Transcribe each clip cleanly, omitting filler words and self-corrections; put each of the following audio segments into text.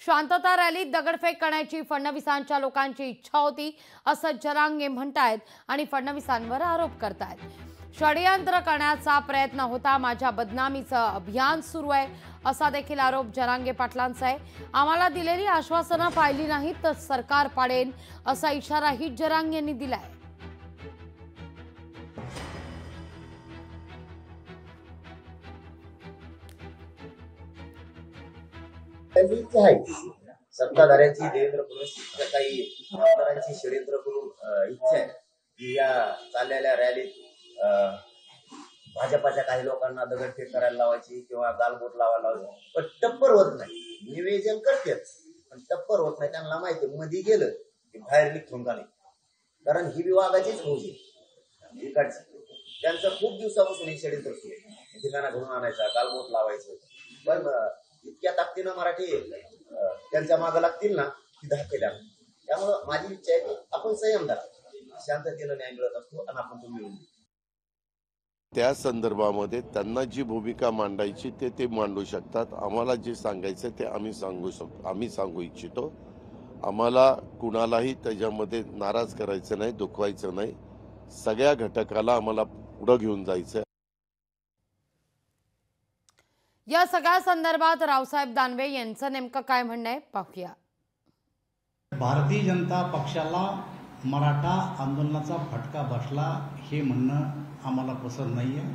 शांतता रॅलीत दगडफेक करण्याची फडणवीसांच्या लोकांची इच्छा होती असं जरांगे म्हणतायत आणि फडणवीसांवर आरोप करतायत। षडयंत्र करण्याचा प्रयत्न होता, माझ्या बदनामीचं अभियान सुरू आहे असा देखील आरोप जरांगे पाटलांचा आहे। आम्हाला दिलेली आश्वासनं पाळली नाहीत तर सरकार पाडेन असा इशाराही जरांगे यांनी दिलाय। सत्ताधाऱ्यांची देवेंद्र फडणवीस काही आमदारांची षडयंत्र करून इच्छा आहे की या चाललेल्या रॅलीत भाजपाच्या काही लोकांना दगडफेक करायला लावायची किंवा गालबोट लावायला लावायची, पण टप्पर होत नाही। निवेदन करतेच पण टप्पर होत नाही। त्यांना माहिती मध्ये गेलं की बाहेर निघून का नाही, कारण ही विभागाचीच फौज आहे इकडची। त्यांचं खूप दिवसापासून हे षडयंत्र सुरू आहे, ठिकाणा घडून आणायचा, गालबोट लावायचं। पण इतक्या ताकदीनं मराठी त्यांच्या मागे लागतील ना की धक्के द्या। त्यामुळे माझी इच्छा आहे की आपण संयमदार शांततेनं न्याय मिळत असतो आणि आपण तो मिळवून त्या संदर्भामध्ये त्यांना जी भूमिका मांडायची ते मांडू शकतात। आम्हाला जे सांगायचं ते आम्ही सांगू इच्छितो। आम्हाला कुणालाही त्याच्यामध्ये नाराज करायचं नाही, दुखवायचं नाही। सगळ्या घटकाला आम्हाला पुढे घेऊन जायचं। या सगळ्या संदर्भात रावसाहेब दानवे यांचं नेमकं काय म्हणणं आहे पाहूया। भारतीय जनता पक्षाला मराठा आंदोलनाचा फटका बसला हे म्हणणं आम्हाला पसंत नाही आहे।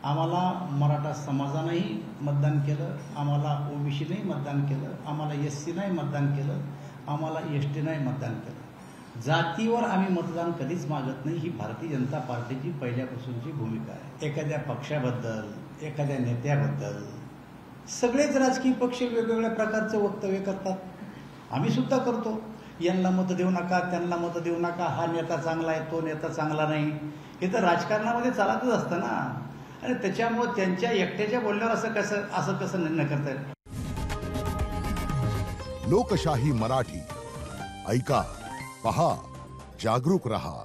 आम्हाला मराठा समाजानेही मतदान केलं, आम्हाला ओबीसीनेही मतदान केलं, आम्हाला एससी नाही मतदान केलं, आम्हाला एसटी नाही मतदान केलं। जातीवर आम्ही मतदान कधीच मागत नाही, ही भारतीय जनता पार्टीची पहिल्यापासूनची भूमिका आहे। एखाद्या पक्षाबद्दल, एखाद्या नेत्याबद्दल सगळेच राजकीय पक्ष वेगवेगळ्या प्रकारचे वक्तव्य करतात, आम्ही सुद्धा करतो। यांना मत देऊ नका, त्यांना मत देऊ नका, हा नेता चांगला आहे, तो नेता चांगला नाही, हे तर राजकारणामध्ये चालतच असतं ना। आणि त्याच्यामुळे त्यांच्या एकट्याच्या बोलण्यावर असं कसं निर्णय करतायत। लोकशाही मराठी ऐका, पहा, जागरूक रहा।